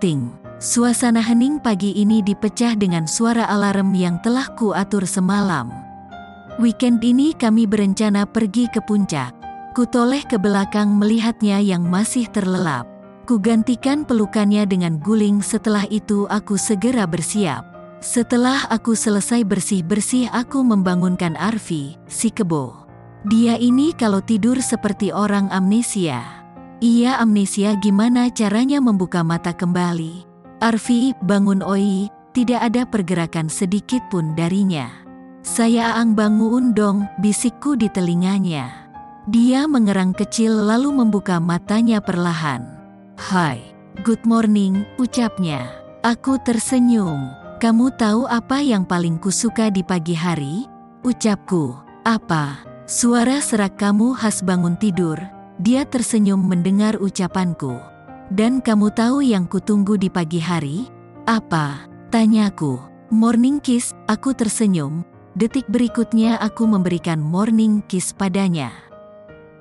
Ting. Suasana hening pagi ini dipecah dengan suara alarm yang telah kuatur semalam. Weekend ini kami berencana pergi ke puncak. Kutoleh ke belakang melihatnya yang masih terlelap. Kugantikan pelukannya dengan guling. Setelah itu aku segera bersiap. Setelah aku selesai bersih-bersih, aku membangunkan Arfi, si kebo. Dia ini kalau tidur seperti orang amnesia. Iya, amnesia. Gimana caranya membuka mata kembali? Arfi, bangun oi. Tidak ada pergerakan sedikit pun darinya. Saya Aang, bangun dong, bisikku di telinganya. Dia mengerang kecil lalu membuka matanya perlahan. Hai, good morning, ucapnya. Aku tersenyum. Kamu tahu apa yang paling kusuka di pagi hari? Ucapku. Apa? Suara serak kamu khas bangun tidur. Dia tersenyum mendengar ucapanku. Dan kamu tahu yang kutunggu di pagi hari? Apa? Tanyaku. Morning kiss, aku tersenyum. Detik berikutnya aku memberikan morning kiss padanya.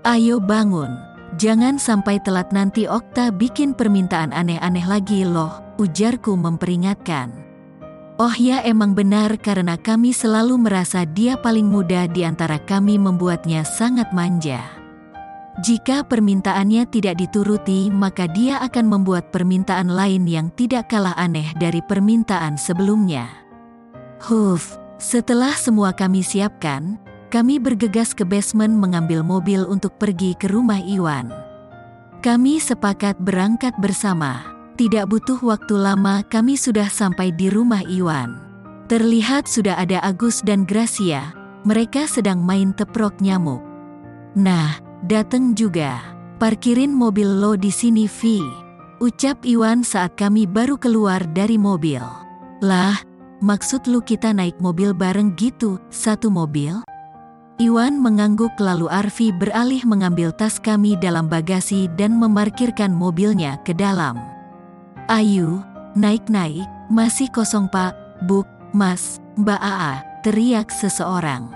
Ayo bangun. Jangan sampai telat, nanti Okta bikin permintaan aneh-aneh lagi loh, ujarku memperingatkan. Oh ya, emang benar, karena kami selalu merasa dia paling muda di antara kami, membuatnya sangat manja. Jika permintaannya tidak dituruti, maka dia akan membuat permintaan lain yang tidak kalah aneh dari permintaan sebelumnya. Setelah semua kami siapkan, kami bergegas ke basement mengambil mobil untuk pergi ke rumah Iwan. Kami sepakat berangkat bersama. Tidak butuh waktu lama kami sudah sampai di rumah Iwan. Terlihat sudah ada Agus dan Gracia, mereka sedang main teprok nyamuk. Nah, dateng juga. Parkirin mobil lo di sini, Vi, ucap Iwan saat kami baru keluar dari mobil. Lah, maksud lu kita naik mobil bareng gitu, satu mobil? Iwan mengangguk lalu Arfi beralih mengambil tas kami dalam bagasi dan memarkirkan mobilnya ke dalam. Ayu, naik-naik, masih kosong Pak, Buk, Mas, Mbak Aa, teriak seseorang.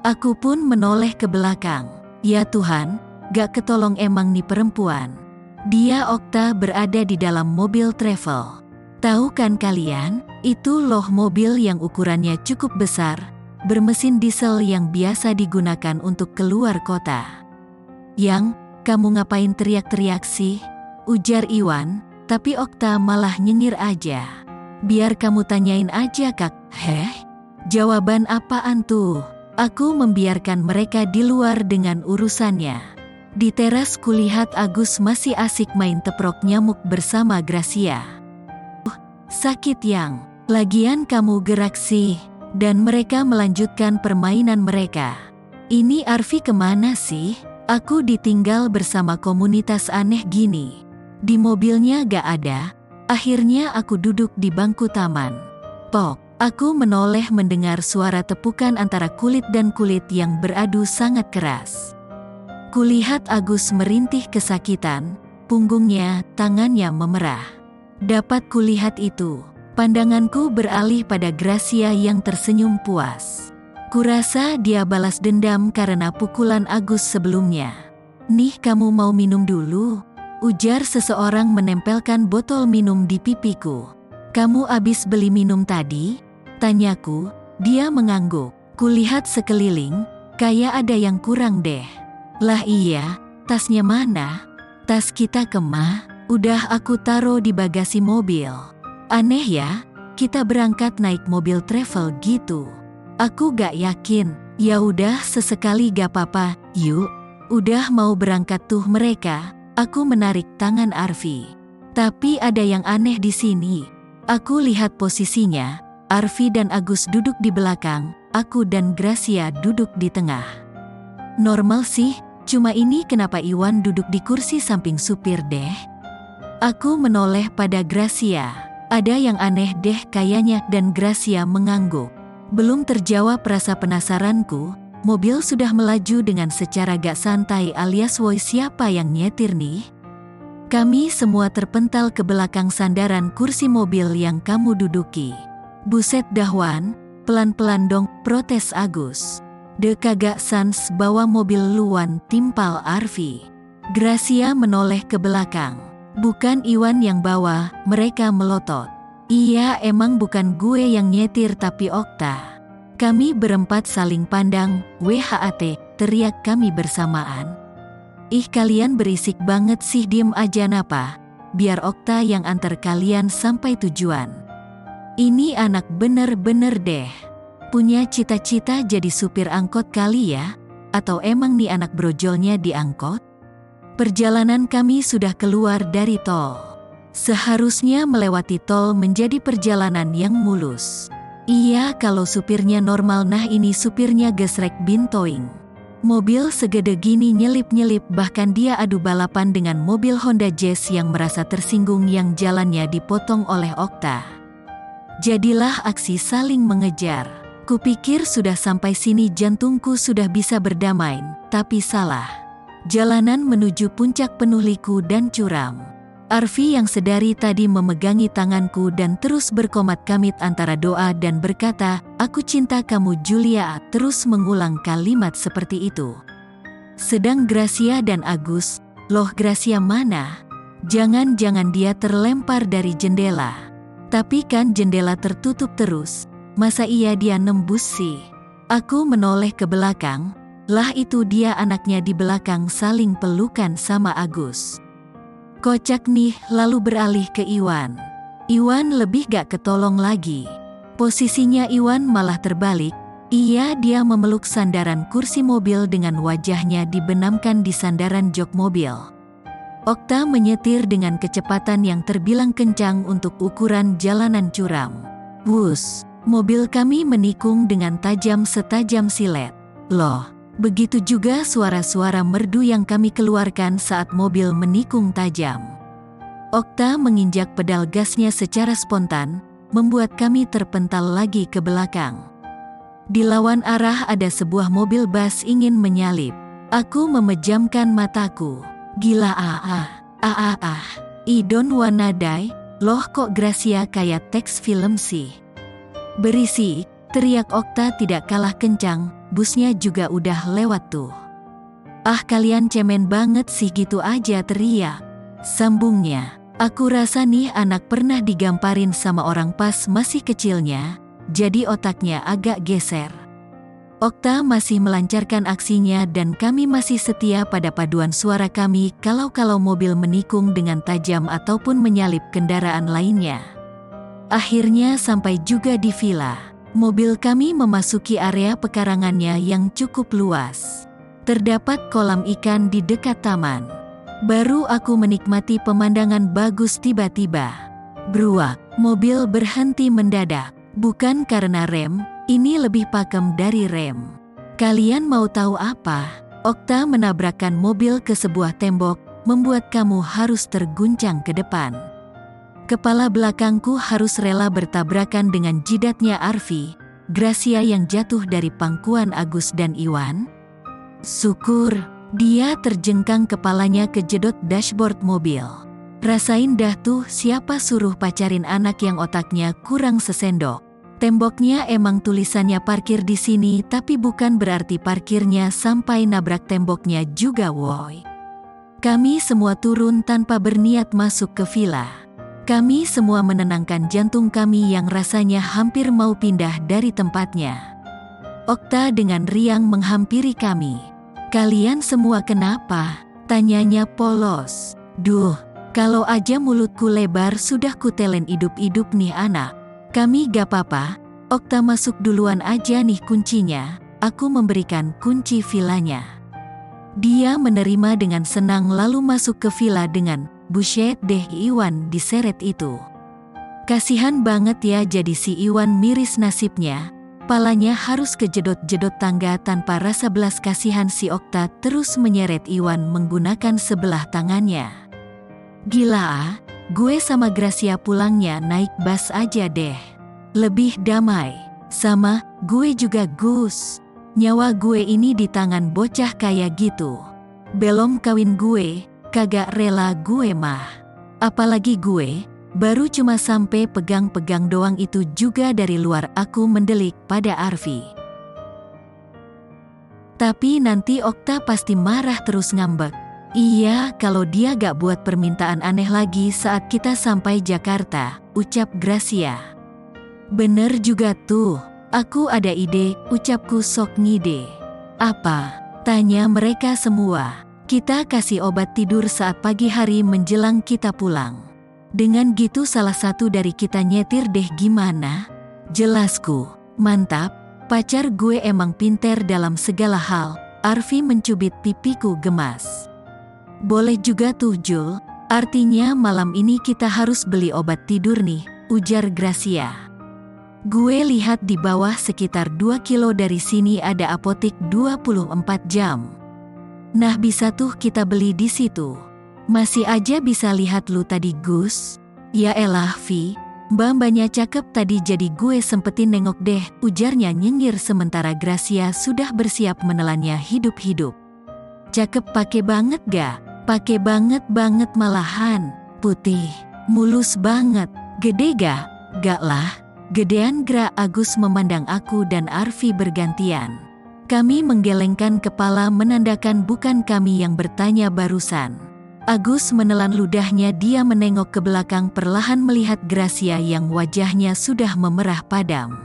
Aku pun menoleh ke belakang. Ya Tuhan, gak ketolong emang nih perempuan. Dia Okta berada di dalam mobil travel. Tahu kan kalian, itu loh mobil yang ukurannya cukup besar, bermesin diesel yang biasa digunakan untuk keluar kota. Yang, kamu ngapain teriak-teriak sih? Ujar Iwan, tapi Okta malah nyengir aja. Biar kamu tanyain aja Kak. Heh? Jawaban apaan tuh? Aku membiarkan mereka di luar dengan urusannya. Di teras kulihat Agus masih asik main teprok nyamuk bersama Gracia. Sakit yang, lagian kamu gerak sih. Dan mereka melanjutkan permainan mereka. Ini Arfi kemana sih? Aku ditinggal bersama komunitas aneh gini. Di mobilnya gak ada. Akhirnya aku duduk di bangku taman. Pok. Aku menoleh mendengar suara tepukan antara kulit dan kulit yang beradu sangat keras. Kulihat Agus merintih kesakitan, punggungnya, tangannya memerah. Dapat kulihat itu. Pandanganku beralih pada Gracia yang tersenyum puas. Kurasa dia balas dendam karena pukulan Agus sebelumnya. Nih kamu mau minum dulu? Ujar seseorang menempelkan botol minum di pipiku. Kamu abis beli minum tadi? Tanyaku. Dia mengangguk. Kulihat sekeliling, kayak ada yang kurang deh. Lah iya, tasnya mana? Tas kita kemah? Udah aku taruh di bagasi mobil. Aneh ya, kita berangkat naik mobil travel gitu. Aku gak yakin. Ya udah sesekali gak apa-apa, yuk. Udah mau berangkat tuh mereka. Aku menarik tangan Arfi. Tapi ada yang aneh di sini. Aku lihat posisinya. Arfi dan Agus duduk di belakang, aku dan Gracia duduk di tengah. Normal sih, cuma ini kenapa Iwan duduk di kursi samping supir deh? Aku menoleh pada Gracia. Ada yang aneh deh kayaknya, dan Gracia mengangguk. Belum terjawab rasa penasaranku, mobil sudah melaju dengan secara gak santai alias woi siapa yang nyetir nih? Kami semua terpental ke belakang sandaran kursi mobil yang kamu duduki. Buset Dahwan, pelan-pelan dong, protes Agus. De kagak sans bawa mobil luan, timpal Arfi. Gracia menoleh ke belakang. Bukan Iwan yang bawa, mereka melotot. Iya, emang bukan gue yang nyetir tapi Okta. Kami berempat saling pandang, WHAT, teriak kami bersamaan. Ih, kalian berisik banget sih, diem aja napa. Biar Okta yang antar kalian sampai tujuan. Ini anak bener-bener deh. Punya cita-cita jadi supir angkot kali ya? Atau emang nih anak brojolnya di angkot? Perjalanan kami sudah keluar dari tol. Seharusnya melewati tol menjadi perjalanan yang mulus. Iya, kalau supirnya normal, nah ini supirnya gesrek bintoing. Mobil segede gini nyelip-nyelip, bahkan dia adu balapan dengan mobil Honda Jazz yang merasa tersinggung yang jalannya dipotong oleh Okta. Jadilah aksi saling mengejar. Kupikir sudah sampai sini jantungku sudah bisa berdamai, tapi salah. Jalanan menuju puncak penuh liku dan curam. Arfi yang sedari tadi memegangi tanganku dan terus berkomat-kamit antara doa dan berkata, "Aku cinta kamu Julia," terus mengulang kalimat seperti itu. Sedang Gracia dan Agus, loh Gracia mana? Jangan-jangan dia terlempar dari jendela. Tapi kan jendela tertutup terus, masa iya dia nembus sih? Aku menoleh ke belakang, lah itu dia anaknya di belakang saling pelukan sama Agus. Kocak nih, lalu beralih ke Iwan. Iwan lebih gak ketolong lagi. Posisinya Iwan malah terbalik. Iya, dia memeluk sandaran kursi mobil dengan wajahnya dibenamkan di sandaran jok mobil. Okta menyetir dengan kecepatan yang terbilang kencang untuk ukuran jalanan curam. Wus, mobil kami menikung dengan tajam setajam silet. Loh. Begitu juga suara-suara merdu yang kami keluarkan saat mobil menikung tajam. Okta menginjak pedal gasnya secara spontan, membuat kami terpental lagi ke belakang. Di lawan arah ada sebuah mobil bus ingin menyalip. Aku memejamkan mataku. Gila I don't wanna die, loh kok Gracia kayak teks film sih. Berisik, teriak Okta tidak kalah kencang. Busnya juga udah lewat tuh. Ah, kalian cemen banget sih, gitu aja teriak. Sambungnya, aku rasa nih anak pernah digamparin sama orang pas masih kecilnya, jadi otaknya agak geser. Okta masih melancarkan aksinya dan kami masih setia pada paduan suara kami kalau mobil menikung dengan tajam ataupun menyalip kendaraan lainnya. Akhirnya sampai juga di villa. Mobil kami memasuki area pekarangannya yang cukup luas. Terdapat kolam ikan di dekat taman. Baru aku menikmati pemandangan bagus tiba-tiba. Bruak, mobil berhenti mendadak. Bukan karena rem, ini lebih pakem dari rem. Kalian mau tahu apa? Okta menabrakkan mobil ke sebuah tembok, membuat kamu harus terguncang ke depan. Kepala belakangku harus rela bertabrakan dengan jidatnya Arfi, Gracia yang jatuh dari pangkuan Agus dan Iwan. Syukur, dia terjengkang kepalanya kejedot dashboard mobil. Rasain dah tuh, siapa suruh pacarin anak yang otaknya kurang sesendok. Temboknya emang tulisannya parkir di sini, tapi bukan berarti parkirnya sampai nabrak temboknya juga woi. Kami semua turun tanpa berniat masuk ke villa. Kami semua menenangkan jantung kami yang rasanya hampir mau pindah dari tempatnya. Okta dengan riang menghampiri kami. "Kalian semua kenapa?" tanyanya polos. "Duh, kalau aja mulutku lebar sudah kutelen hidup-hidup nih anak." "Kami gak apa-apa, Okta masuk duluan aja nih kuncinya." Aku memberikan kunci villanya. Dia menerima dengan senang lalu masuk ke villa dengan "Buset deh Iwan diseret itu. Kasihan banget ya, jadi si Iwan miris nasibnya. Palanya harus kejedot-jedot tangga tanpa rasa belas kasihan." Si Okta terus menyeret Iwan menggunakan sebelah tangannya. "Gila gue sama Gracia pulangnya naik bus aja deh. Lebih damai. Sama, gue juga Gus. Nyawa gue ini di tangan bocah kayak gitu. Belum kawin gue, kagak rela gue mah. Apalagi gue, baru cuma sampai pegang-pegang doang itu juga dari luar." Aku mendelik pada Arfi. "Tapi nanti Okta pasti marah terus ngambek." Iya, kalau dia gak buat permintaan aneh lagi saat kita sampai Jakarta, ucap Gracia. Bener juga tuh, aku ada ide, ucapku sok ngide. Apa? Tanya mereka semua. Kita kasih obat tidur saat pagi hari menjelang kita pulang. Dengan gitu salah satu dari kita nyetir deh gimana? Jelasku. Mantap, pacar gue emang pinter dalam segala hal. Arfi mencubit pipiku gemas. Boleh juga tuh Jul, artinya malam ini kita harus beli obat tidur nih, ujar Gracia. Gue lihat di bawah sekitar 2 kilo dari sini ada apotik 24 jam. Nah bisa tuh kita beli di situ. Masih aja bisa lihat lu tadi Gus. Ya elah Vi, mbak-mbaknya cakep tadi jadi gue sempetin nengok deh, ujarnya nyengir sementara Gracia sudah bersiap menelannya hidup-hidup. Cakep pake banget gak? Pake banget malahan. Putih, mulus banget. Gede gak? Gak lah. Gedean Gra. Agus memandang aku dan Arfi bergantian. Kami menggelengkan kepala menandakan bukan kami yang bertanya barusan. Agus menelan ludahnya, dia menengok ke belakang perlahan melihat Gracia yang wajahnya sudah memerah padam.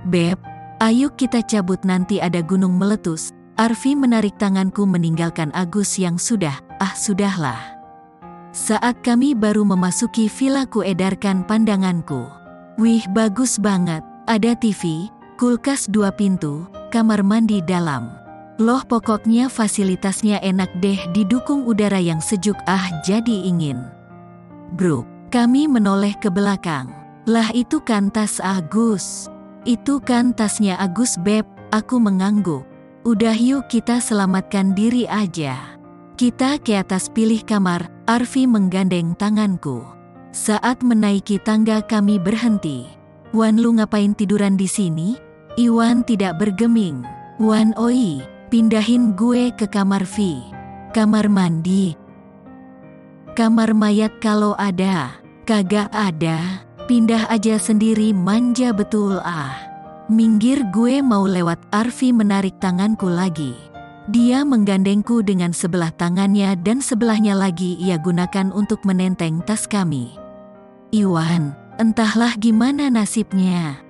Beb, ayo kita cabut nanti ada gunung meletus. Arfi menarik tanganku meninggalkan Agus yang sudahlah. Saat kami baru memasuki villa ku edarkan pandanganku. Wih bagus banget, ada TV, kulkas 2 pintu, kamar mandi dalam. Loh pokoknya fasilitasnya enak deh, didukung udara yang sejuk jadi ingin. Bro, kami menoleh ke belakang. Lah itu kan tas Agus. Itu kan tasnya Agus Beb, aku mengangguk. Udah yuk kita selamatkan diri aja. Kita ke atas pilih kamar, Arfi menggandeng tanganku. Saat menaiki tangga kami berhenti. Wan lu ngapain tiduran di sini? Iwan tidak bergeming. Wan oi, pindahin gue ke kamar Vi. Kamar mandi. Kamar mayat kalau ada. Kagak ada. Pindah aja sendiri, manja betul Minggir gue mau lewat. Arfi menarik tanganku lagi. Dia menggandengku dengan sebelah tangannya dan sebelahnya lagi ia gunakan untuk menenteng tas kami. Iwan, entahlah gimana nasibnya.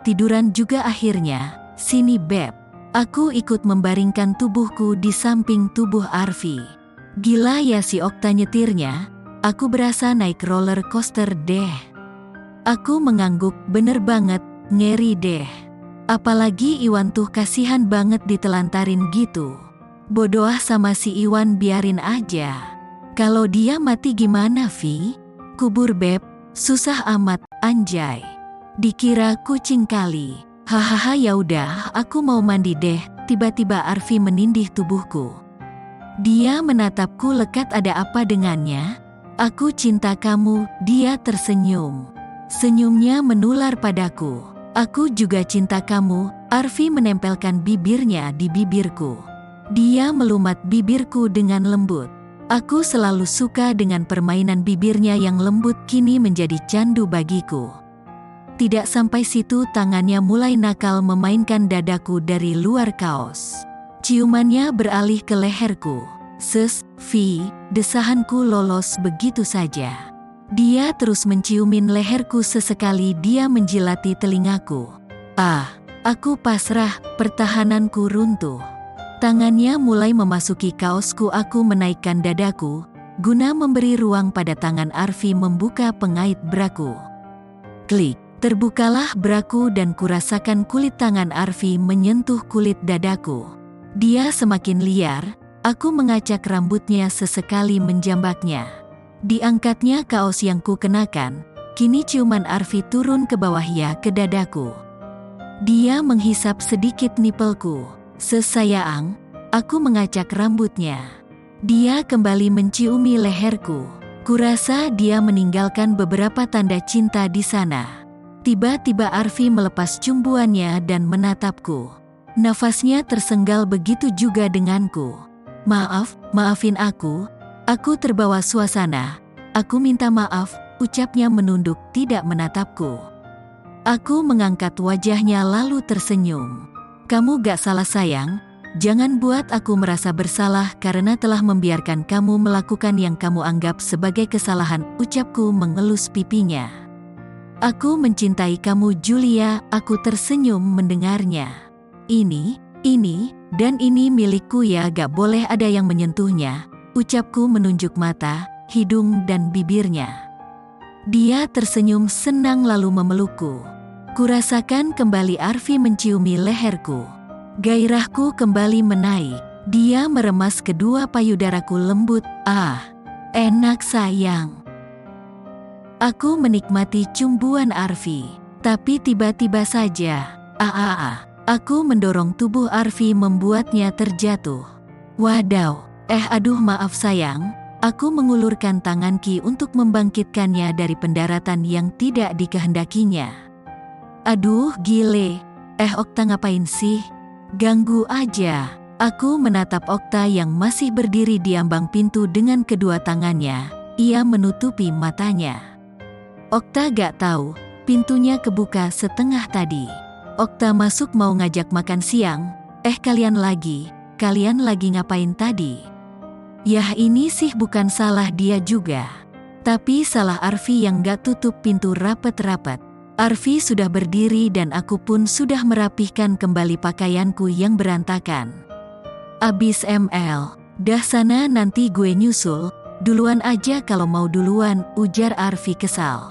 Tiduran juga akhirnya. Sini Beb. Aku ikut membaringkan tubuhku di samping tubuh Arfi. Gila ya si Okta nyetirnya. Aku berasa naik roller coaster deh. Aku mengangguk, bener banget. Ngeri deh. Apalagi Iwan tuh kasihan banget ditelantarin gitu. Bodoh sama si Iwan, biarin aja. Kalau dia mati gimana Vi? Kubur Beb, susah amat, anjay. Dikira kucing kali. Hahaha yaudah aku mau mandi deh. Tiba-tiba Arfi menindih tubuhku. Dia menatapku lekat, ada apa dengannya? Aku cinta kamu, dia tersenyum. Senyumnya menular padaku. Aku juga cinta kamu, Arfi menempelkan bibirnya di bibirku. Dia melumat bibirku dengan lembut. Aku selalu suka dengan permainan bibirnya yang lembut, kini menjadi candu bagiku. Tidak sampai situ, tangannya mulai nakal memainkan dadaku dari luar kaos. Ciumannya beralih ke leherku. Vi, desahanku lolos begitu saja. Dia terus menciumin leherku, sesekali dia menjilati telingaku. Aku pasrah, pertahananku runtuh. Tangannya mulai memasuki kaosku, aku menaikkan dadaku, guna memberi ruang pada tangan Arfi membuka pengait braku. Klik, terbukalah braku dan kurasakan kulit tangan Arfi menyentuh kulit dadaku. Dia semakin liar, aku mengacak rambutnya sesekali menjambaknya. Diangkatnya kaos yang ku kenakan, kini ciuman Arfi turun ke bawah ya ke dadaku. Dia menghisap sedikit nipelku. Sesayang, aku mengacak rambutnya. Dia kembali menciumi leherku. Kurasa dia meninggalkan beberapa tanda cinta di sana. Tiba-tiba Arfi melepas cumbuannya dan menatapku. Nafasnya tersenggal, begitu juga denganku. Maafin aku. Aku terbawa suasana. Aku minta maaf, ucapnya menunduk, tidak menatapku. Aku mengangkat wajahnya lalu tersenyum. Kamu gak salah sayang, Jangan buat aku merasa bersalah karena telah membiarkan kamu melakukan yang kamu anggap sebagai kesalahan, ucapku mengelus pipinya. Aku mencintai kamu Julia, aku tersenyum mendengarnya. Ini, dan ini milikku ya, gak boleh ada yang menyentuhnya, ucapku menunjuk mata, hidung dan bibirnya. Dia tersenyum senang lalu memelukku. Kurasakan kembali Arfi menciumi leherku. Gairahku kembali menaik. Dia meremas kedua payudaraku lembut. Ah, enak sayang. Aku menikmati cumbuan Arfi. Tapi tiba-tiba saja, aku mendorong tubuh Arfi membuatnya terjatuh. Wadaw, aduh maaf sayang. Aku mengulurkan tangan Ki untuk membangkitkannya dari pendaratan yang tidak dikehendakinya. Aduh gile, Okta ngapain sih? Ganggu aja. Aku menatap Okta yang masih berdiri di ambang pintu dengan kedua tangannya. Ia menutupi matanya. Okta gak tahu, pintunya kebuka setengah tadi. Okta masuk mau ngajak makan siang. Kalian lagi ngapain tadi? Yah ini sih bukan salah dia juga. Tapi salah Arfi yang gak tutup pintu rapet-rapet. Arfi sudah berdiri dan aku pun sudah merapihkan kembali pakaianku yang berantakan. Abis ML, dah sana nanti gue nyusul, duluan aja kalau mau duluan, ujar Arfi kesal.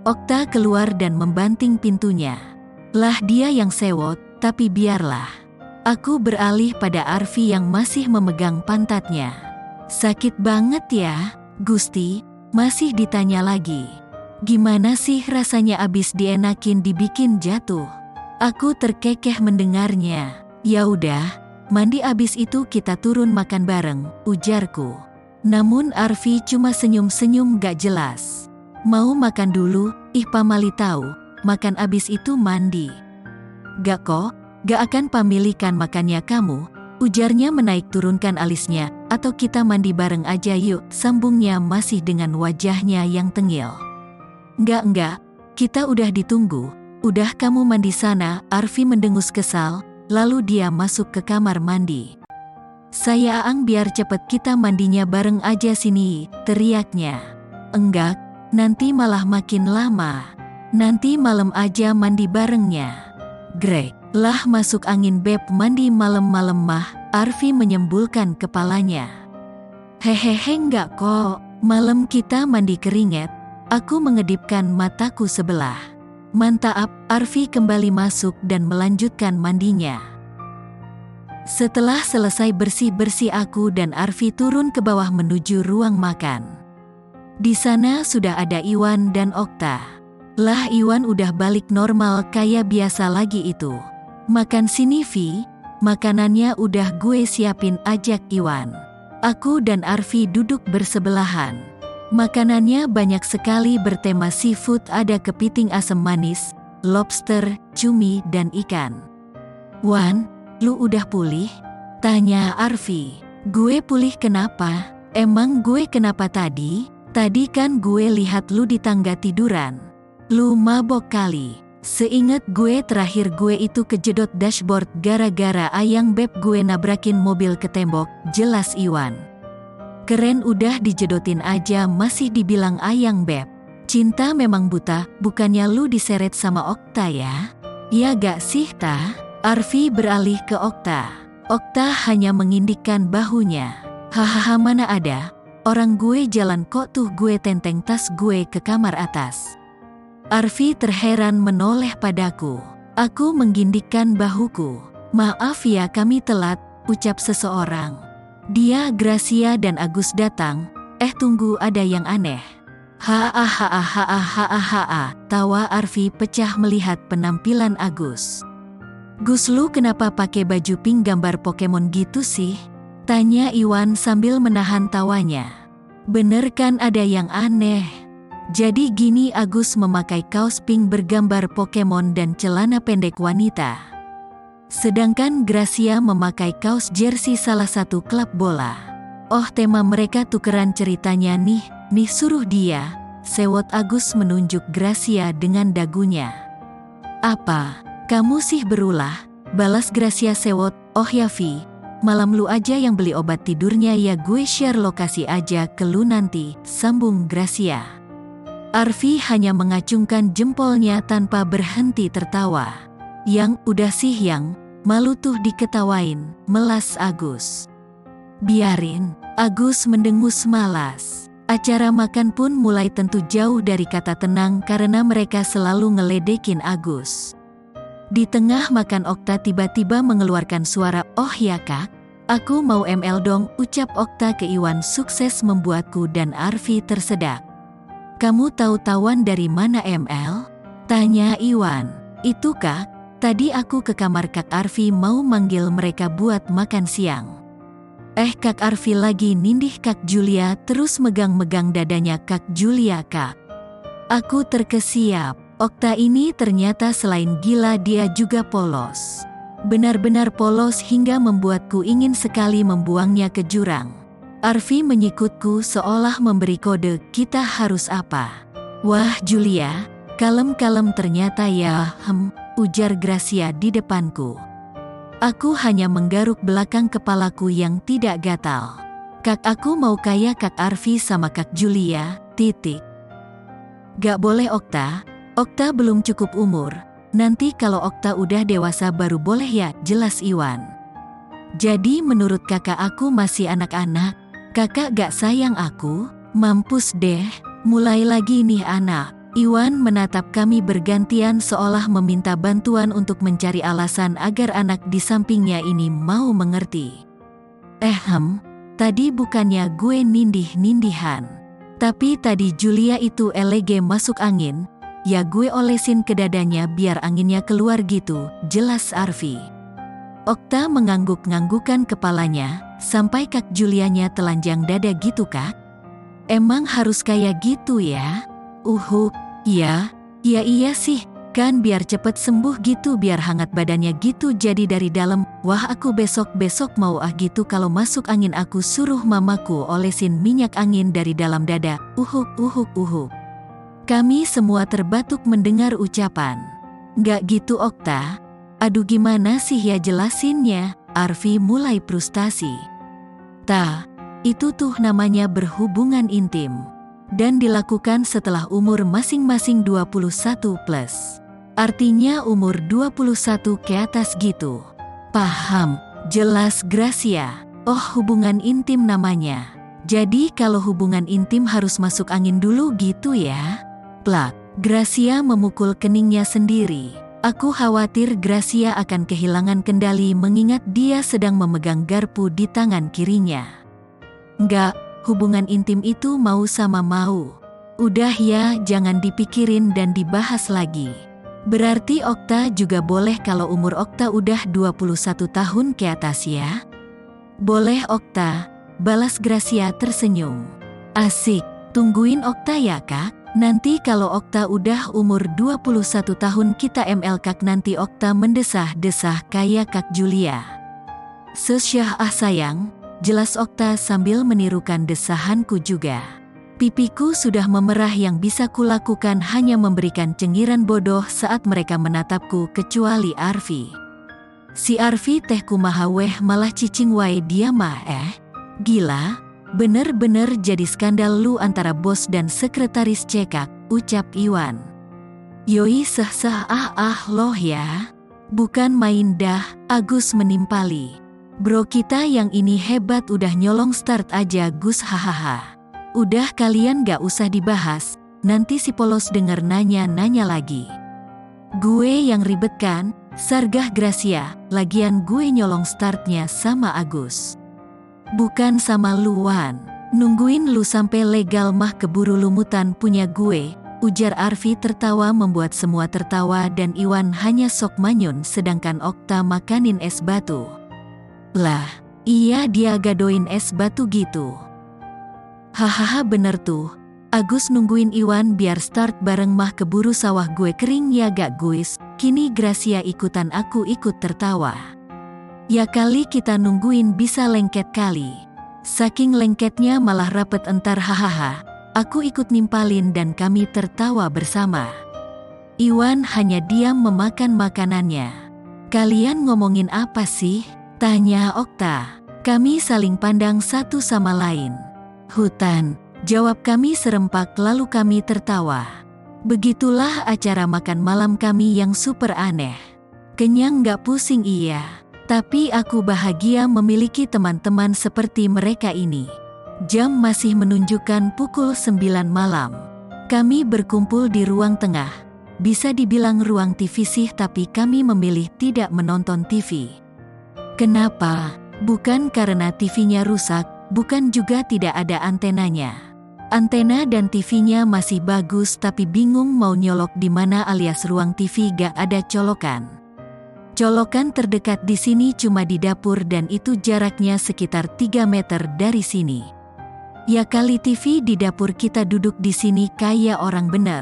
Okta keluar dan membanting pintunya. Lah dia yang sewot, tapi biarlah. Aku beralih pada Arfi yang masih memegang pantatnya. Sakit banget ya, Gusti, masih ditanya lagi. Gimana sih rasanya abis dienakin dibikin jatuh? Aku terkekeh mendengarnya. Ya udah, mandi abis itu kita turun makan bareng, ujarku. Namun Arfi cuma senyum-senyum gak jelas. Mau makan dulu, pamali tahu, makan abis itu mandi. Gak kok, gak akan pamilikan makannya kamu, ujarnya menaik turunkan alisnya. Atau kita mandi bareng aja yuk, sambungnya masih dengan wajahnya yang tengil. Enggak, kita udah ditunggu, udah kamu mandi sana, Arfi mendengus kesal, lalu dia masuk ke kamar mandi. Sayang biar cepet kita mandinya bareng aja sini, teriaknya. Enggak, nanti malah makin lama, nanti malam aja mandi barengnya. Greg, lah masuk angin beb mandi malam-malam mah, Arfi menyembulkan kepalanya. Hehehe enggak kok, malam kita mandi keringet. Aku mengedipkan mataku sebelah. Mantap, Arfi kembali masuk dan melanjutkan mandinya. Setelah selesai bersih-bersih aku dan Arfi turun ke bawah menuju ruang makan. Di sana sudah ada Iwan dan Okta. Lah Iwan udah balik normal kayak biasa lagi itu. Makan sini Vi, makanannya udah gue siapin, ajak Iwan. Aku dan Arfi duduk bersebelahan. Makanannya banyak sekali bertema seafood, ada kepiting asam manis, lobster, cumi dan ikan. Wan, lu udah pulih? Tanya Arfi. Gue pulih kenapa? Emang gue kenapa tadi? Tadi kan gue lihat lu di tangga tiduran. Lu mabok kali. Seingat gue terakhir gue itu kejedot dashboard gara-gara ayang beb gue nabrakin mobil ke tembok, jelas Iwan. Keren udah dijedotin aja masih dibilang ayang beb. Cinta memang buta, bukannya lu diseret sama Okta ya? Ya gak sih ta? Arfi beralih ke Okta. Okta hanya mengindikkan bahunya. Hahaha mana ada, orang gue jalan kok tuh gue tenteng tas gue ke kamar atas. Arfi terheran menoleh padaku. Aku menggindikkan bahuku. Maaf ya kami telat, ucap seseorang. Dia, Gracia dan Agus datang. Tunggu ada yang aneh. Hahaha, tawa Arfi pecah melihat penampilan Agus. Gus lu kenapa pakai baju pink gambar Pokemon gitu sih? Tanya Iwan sambil menahan tawanya. Bener kan ada yang aneh? Jadi gini, Agus memakai kaos pink bergambar Pokemon dan celana pendek wanita. Sedangkan Gracia memakai kaos jersey salah satu klub bola. Oh tema mereka tukeran ceritanya nih suruh dia, sewot Agus menunjuk Gracia dengan dagunya. Apa, kamu sih berulah? Balas Gracia sewot, oh ya Vi, malam lu aja yang beli obat tidurnya ya, gue share lokasi aja ke lu nanti, sambung Gracia. Arfi hanya mengacungkan jempolnya tanpa berhenti tertawa. Yang, udah sih yang, malu tuh diketawain, melas Agus. Biarin, Agus mendengus malas. Acara makan pun mulai tentu jauh dari kata tenang karena mereka selalu ngeledekin Agus. Di tengah makan Okta tiba-tiba mengeluarkan suara, "Oh ya kak, aku mau ML dong," ucap Okta ke Iwan. Sukses membuatku dan Arfi tersedak. "Kamu tahu-tahuan dari mana ML?" tanya Iwan. "Itu kak, tadi aku ke kamar Kak Arfi mau manggil mereka buat makan siang." Kak Arfi lagi nindih Kak Julia, terus megang-megang dadanya Kak Julia. "Kak, aku terkesiap. Okta ini ternyata selain gila dia juga polos. Benar-benar polos hingga membuatku ingin sekali membuangnya ke jurang." Arfi menyikutku seolah memberi kode, "Kita harus apa?" "Wah Julia, kalem-kalem ternyata ya," ujar Gracia di depanku. Aku hanya menggaruk belakang kepalaku yang tidak gatal. "Kak, aku mau kayak Kak Arfi sama Kak Julia, titik." "Gak boleh Okta, Okta belum cukup umur. Nanti kalau Okta udah dewasa baru boleh ya," jelas Iwan. "Jadi menurut kakak aku masih anak-anak? Kakak gak sayang aku? Mampus deh, mulai lagi nih anak." Iwan menatap kami bergantian seolah meminta bantuan untuk mencari alasan agar anak di sampingnya ini mau mengerti. Tadi bukannya gue nindih-nindihan. Tapi tadi Julia itu elege masuk angin, ya gue olesin ke dadanya biar anginnya keluar gitu, jelas Arfi. Okta mengangguk-nganggukan kepalanya, sampai Kak Julianya telanjang dada gitu kak? "Emang harus kayak gitu ya?" "Ya, iya sih, kan biar cepet sembuh gitu, biar hangat badannya gitu jadi dari dalam." "Wah aku besok-besok mau gitu kalau masuk angin aku suruh mamaku olesin minyak angin dari dalam dada." Kami semua terbatuk mendengar ucapan. "Nggak gitu Okta. Aduh gimana sih ya jelasinnya?" Arfi mulai frustasi. Itu tuh namanya berhubungan intim. Dan dilakukan setelah umur masing-masing 21 plus. Artinya umur 21 ke atas gitu." "Paham, jelas Gracia. Oh hubungan intim namanya. Jadi kalau hubungan intim harus masuk angin dulu gitu ya?" Plak, Gracia memukul keningnya sendiri. Aku khawatir Gracia akan kehilangan kendali mengingat dia sedang memegang garpu di tangan kirinya. "Enggak, hubungan intim itu mau sama mau. Udah ya, jangan dipikirin dan dibahas lagi. Berarti Okta juga boleh kalau umur Okta udah 21 tahun ke atas ya?" "Boleh Okta," balas Gracia tersenyum. "Asik, tungguin Okta ya kak. Nanti kalau Okta udah umur 21 tahun kita ML kak." Nanti Okta mendesah-desah kayak Kak Julia. "Sesyah sayang," jelas Okta sambil menirukan desahanku juga. Pipiku sudah memerah, yang bisa kulakukan hanya memberikan cengiran bodoh saat mereka menatapku kecuali Arfi. Si Arfi teh kumaha weh malah cicing wae dia mah gila. "Bener-bener jadi skandal lu antara bos dan sekretaris cekak," ucap Iwan. "Yoi loh ya. Bukan main dah," Agus menimpali. "Bro kita yang ini hebat, udah nyolong start aja Gus, hahaha." "Udah kalian gak usah dibahas, nanti si polos denger nanya-nanya lagi." "Gue yang ribet kan?" sargah Gracia. "Lagian gue nyolong startnya sama Agus. Bukan sama luan. Nungguin lu sampai legal mah keburu lumutan punya gue," ujar Arfi tertawa membuat semua tertawa dan Iwan hanya sok manyun sedangkan Okta makanin es batu. "Lah, iya dia gadoin es batu gitu." "Hahaha bener tuh. Agus nungguin Iwan biar start bareng mah keburu sawah gue kering ya gak guys?" Kini Gracia ikutan aku ikut tertawa. "Ya kali kita nungguin bisa lengket kali." Saking lengketnya malah rapet entar, hahaha. Aku ikut nimpalin dan kami tertawa bersama. Iwan hanya diam memakan makanannya. "Kalian ngomongin apa sih?" Tanya Okta. Kami saling pandang satu sama lain. Hutan, jawab kami serempak lalu kami tertawa. Begitulah acara makan malam kami yang super aneh. Kenyang gak pusing iya, tapi aku bahagia memiliki teman-teman seperti mereka ini. Jam masih menunjukkan pukul 9 malam. Kami berkumpul di ruang tengah. Bisa dibilang ruang TV sih, tapi kami memilih tidak menonton TV. Kenapa? Bukan karena TV-nya rusak, bukan juga tidak ada antenanya. Antena dan TV-nya masih bagus, tapi bingung mau nyolok di mana alias ruang TV gak ada colokan. Colokan terdekat di sini cuma di dapur dan itu jaraknya sekitar 3 meter dari sini. Ya kali TV di dapur, kita duduk di sini kayak orang bener.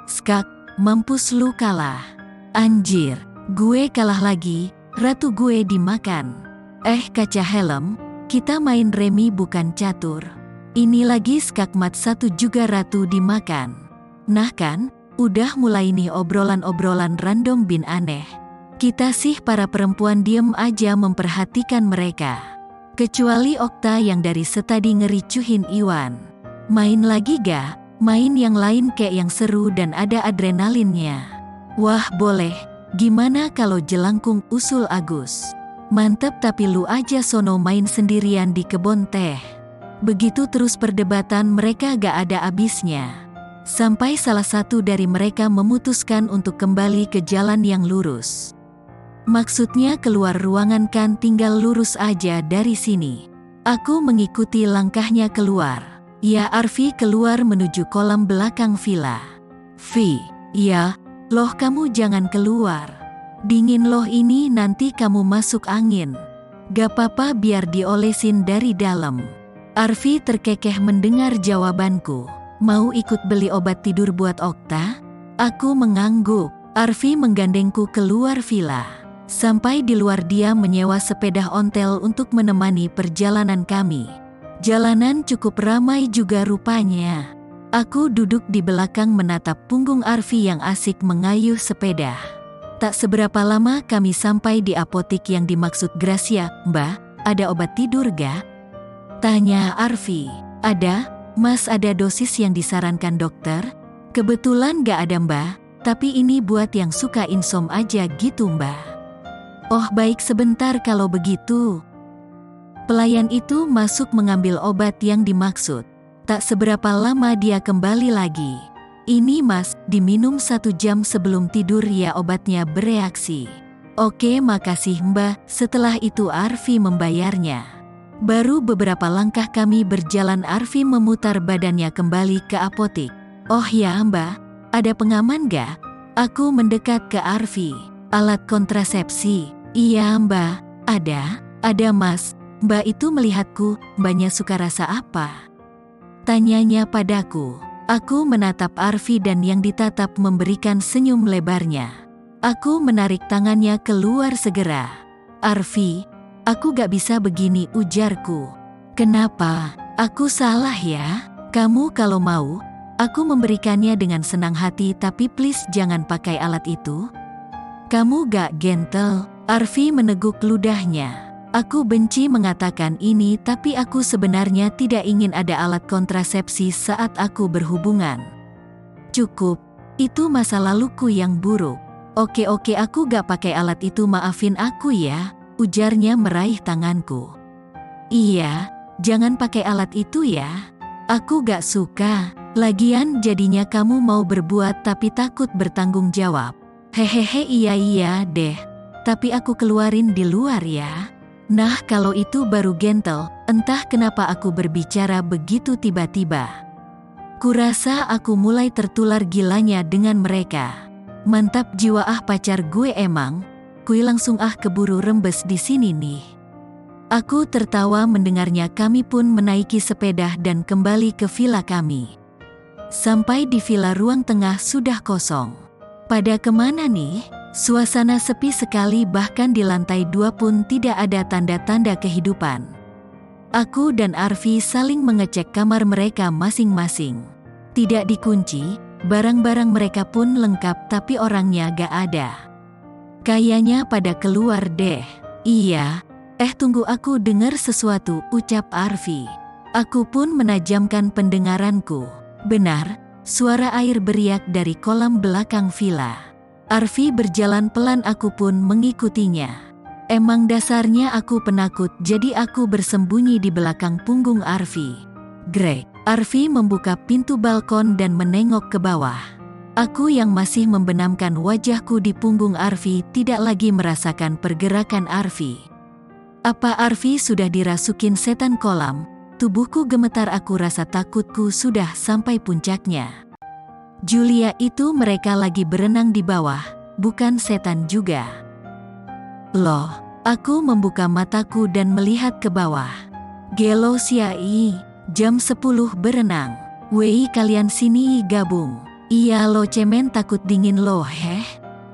Skak, mampus lu kalah. Anjir, gue kalah lagi, ratu gue dimakan. Kaca helm, kita main remi bukan catur. Ini lagi skakmat satu juga ratu dimakan. Nah kan, udah mulai nih obrolan-obrolan random bin aneh. Kita sih para perempuan diem aja memperhatikan mereka. Kecuali Okta yang dari setadi ngericuhin Iwan. Main lagi ga? Main yang lain kayak yang seru dan ada adrenalinnya. Wah boleh, gimana kalau jelangkung usul Agus? Mantep, tapi lu aja sono main sendirian di kebun teh. Begitu terus perdebatan mereka gak ada abisnya. Sampai salah satu dari mereka memutuskan untuk kembali ke jalan yang lurus. Maksudnya keluar ruangan kan, tinggal lurus aja dari sini. Aku mengikuti langkahnya keluar. Ya, Arfi keluar menuju kolam belakang villa. Vi, ya, loh kamu jangan keluar. Dingin loh ini, nanti kamu masuk angin. Gak apa-apa, biar diolesin dari dalam. Arfi terkekeh mendengar jawabanku. Mau ikut beli obat tidur buat Okta? Aku mengangguk. Arfi menggandengku keluar villa. Sampai di luar dia menyewa sepeda ontel untuk menemani perjalanan kami. Jalanan cukup ramai juga rupanya. Aku duduk di belakang menatap punggung Arfi yang asik mengayuh sepeda. Tak seberapa lama kami sampai di apotik yang dimaksud Gracia. Mbak, ada obat tidur gak? Tanya Arfi. Ada, Mas, ada dosis yang disarankan dokter? Kebetulan gak ada mbak, tapi ini buat yang suka insom aja gitu mbak. Oh baik, sebentar kalau begitu. Pelayan itu masuk mengambil obat yang dimaksud. Tak seberapa lama dia kembali lagi. Ini mas, diminum 1 jam sebelum tidur ya, obatnya bereaksi. Oke makasih mbak. Setelah itu Arfi membayarnya. Baru beberapa langkah kami berjalan, Arfi memutar badannya kembali ke apotik. Oh ya mbak, ada pengaman gak? Aku mendekat ke Arfi. Alat kontrasepsi? Iya mbak, ada mas. Mbak itu melihatku, mbaknya suka rasa apa? Tanyanya padaku. Aku menatap Arfi dan yang ditatap memberikan senyum lebarnya. Aku menarik tangannya keluar segera. Arfi, aku gak bisa begini, ujarku. Kenapa? Aku salah ya? Kamu kalau mau, aku memberikannya dengan senang hati, tapi please jangan pakai alat itu. Kamu gak gentle? Arfi meneguk ludahnya. Aku benci mengatakan ini, tapi aku sebenarnya tidak ingin ada alat kontrasepsi saat aku berhubungan. Cukup, itu masa laluku yang buruk. Oke, aku gak pakai alat itu, maafin aku ya, ujarnya meraih tanganku. Iya, jangan pakai alat itu ya. Aku gak suka, lagian jadinya kamu mau berbuat tapi takut bertanggung jawab. Hehehe, iya deh, tapi aku keluarin di luar ya. Nah kalau itu baru gentle, entah kenapa aku berbicara begitu tiba-tiba. Kurasa aku mulai tertular gilanya dengan mereka. Mantap jiwa pacar gue emang, kui langsung keburu rembes di sini nih. Aku tertawa mendengarnya. Kami pun menaiki sepeda dan kembali ke villa kami. Sampai di villa, ruang tengah sudah kosong. Pada kemana nih? Suasana sepi sekali, bahkan di lantai 2 pun tidak ada tanda-tanda kehidupan. Aku dan Arfi saling mengecek kamar mereka masing-masing. Tidak dikunci, barang-barang mereka pun lengkap, tapi orangnya gak ada. Kayaknya pada keluar deh. Iya, Tunggu, aku dengar sesuatu, ucap Arfi. Aku pun menajamkan pendengaranku. Benar, suara air beriak dari kolam belakang villa. Arfi berjalan pelan, aku pun mengikutinya. Emang dasarnya aku penakut, jadi aku bersembunyi di belakang punggung Arfi. Greg. Arfi membuka pintu balkon dan menengok ke bawah. Aku yang masih membenamkan wajahku di punggung Arfi tidak lagi merasakan pergerakan Arfi. Apa Arfi sudah dirasukin setan kolam? Tubuhku gemetar, aku rasa takutku sudah sampai puncaknya. Julia, itu mereka lagi berenang di bawah, bukan setan juga. Loh, aku membuka mataku dan melihat ke bawah. Gelo siai, jam 10 berenang. Wei, kalian sini gabung. Iya lo, cemen takut dingin lo heh.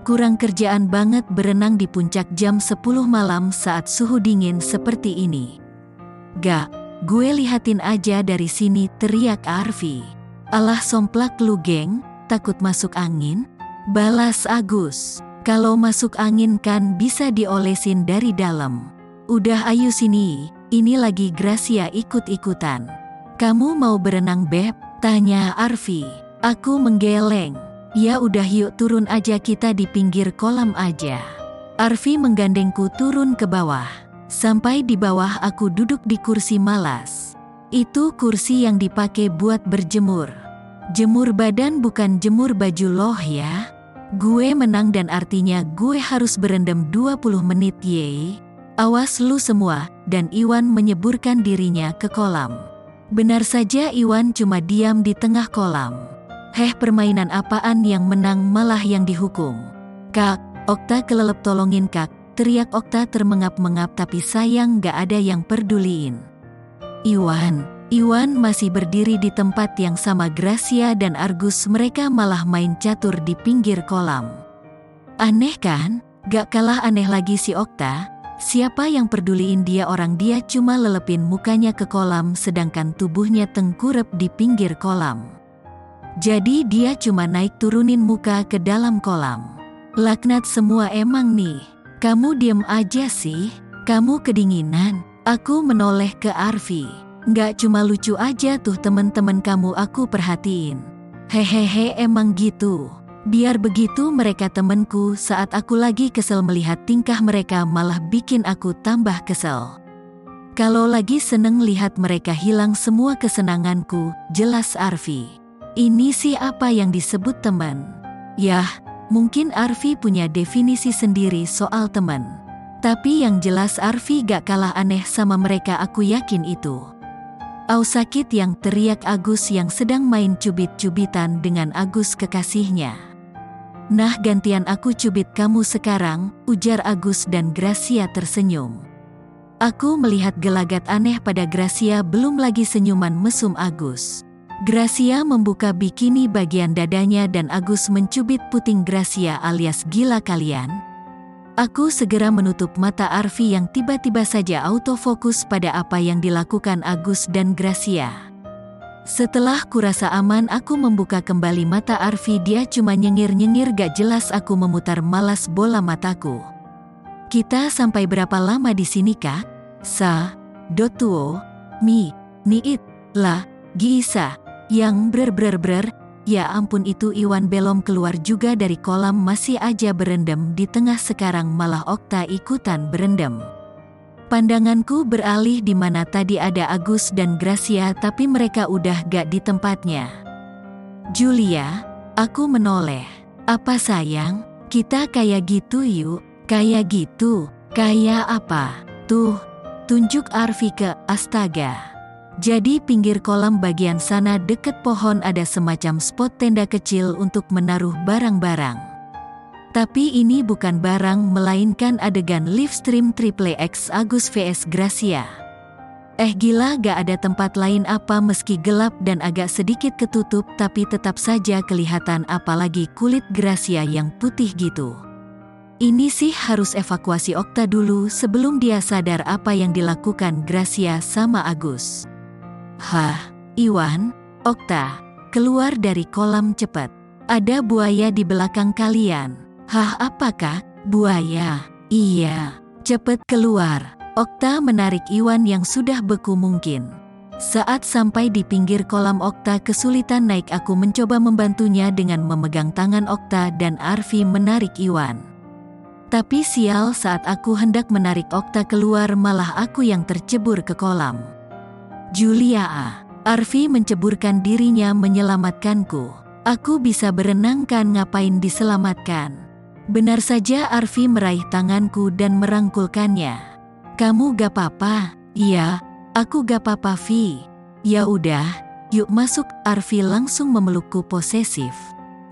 Kurang kerjaan banget berenang di puncak jam 10 malam saat suhu dingin seperti ini. Gak, gue lihatin aja dari sini, teriak Arfi. Alah somplak lu geng, takut masuk angin? Balas Agus. Kalau masuk angin kan bisa diolesin dari dalam. Udah ayo sini, ini lagi Gracia ikut-ikutan. Kamu mau berenang beb? Tanya Arfi. Aku menggeleng. Ya udah yuk turun aja, kita di pinggir kolam aja. Arfi menggandengku turun ke bawah. Sampai di bawah aku duduk di kursi malas. Itu kursi yang dipakai buat berjemur. Jemur badan bukan jemur baju loh ya. Gue menang dan artinya gue harus berendam 20 menit ye. Awas lu semua, dan Iwan menyeburkan dirinya ke kolam. Benar saja, Iwan cuma diam di tengah kolam. Heh, permainan apaan yang menang malah yang dihukum? Kak, Okta kelelep, tolongin kak, teriak Okta termengap-mengap, tapi sayang gak ada yang peduliin. Iwan masih berdiri di tempat yang sama. Gracia dan Argus mereka malah main catur di pinggir kolam. Aneh kan? Gak kalah aneh lagi si Okta. Siapa yang peduliin dia, orang dia cuma lelepin mukanya ke kolam sedangkan tubuhnya tengkurap di pinggir kolam. Jadi dia cuma naik turunin muka ke dalam kolam. Laknat semua emang nih. Kamu diem aja sih. Kamu kedinginan. Aku menoleh ke Arfi. Nggak cuma lucu aja tuh temen-temen kamu, aku perhatiin. Hehehe, emang gitu. Biar begitu mereka temenku, saat aku lagi kesel melihat tingkah mereka malah bikin aku tambah kesel. Kalau lagi seneng lihat mereka hilang semua kesenanganku, jelas Arfi. Ini sih apa yang disebut teman? Yah, mungkin Arfi punya definisi sendiri soal teman. Tapi yang jelas Arfi gak kalah aneh sama mereka, aku yakin itu. Au sakit, yang teriak Agus yang sedang main cubit-cubitan dengan Agus kekasihnya. Nah gantian aku cubit kamu sekarang, ujar Agus dan Gracia tersenyum. Aku melihat gelagat aneh pada Gracia, belum lagi senyuman mesum Agus. Gracia membuka bikini bagian dadanya dan Agus mencubit puting Gracia alias gila kalian. Aku segera menutup mata Arfi yang tiba-tiba saja autofokus pada apa yang dilakukan Agus dan Gracia. Setelah kurasa aman, aku membuka kembali mata Arfi, dia cuma nyengir-nyengir gak jelas. Aku memutar malas bola mataku. Kita sampai berapa lama di sini kak? Dotuo, mi, niit, la, giisa. Yang ber. Ya ampun, itu Iwan belum keluar juga dari kolam, masih aja berendam di tengah, sekarang malah Okta ikutan berendam. Pandanganku beralih di mana tadi ada Agus dan Gracia, tapi mereka udah gak di tempatnya. Julia, aku menoleh. Apa sayang? Kita kayak gitu yuk. Kayak gitu? Kayak apa? Tuh, tunjuk Arfi ke, astaga. Jadi pinggir kolam bagian sana deket pohon ada semacam spot tenda kecil untuk menaruh barang-barang. Tapi ini bukan barang, melainkan adegan live stream Triple X Agus vs Gracia. Gila, gak ada tempat lain apa, meski gelap dan agak sedikit ketutup tapi tetap saja kelihatan, apalagi kulit Gracia yang putih gitu. Ini sih harus evakuasi Okta dulu sebelum dia sadar apa yang dilakukan Gracia sama Agus. Hah, Iwan, Okta, keluar dari kolam cepet. Ada buaya di belakang kalian. Hah, apakah? Buaya? Iya, cepet keluar. Okta menarik Iwan yang sudah beku mungkin. Saat sampai di pinggir kolam, Okta kesulitan naik. Aku mencoba membantunya dengan memegang tangan Okta dan Arfi menarik Iwan. Tapi sial, saat aku hendak menarik Okta keluar, malah aku yang tercebur ke kolam. Julia, Arfi menceburkan dirinya menyelamatkanku. Aku bisa berenang kan, ngapain diselamatkan? Benar saja, Arfi meraih tanganku dan merangkulkannya. Kamu gak apa-apa? Iya, aku gak apa-apa, Vi. Ya udah, yuk masuk. Arfi langsung memelukku posesif.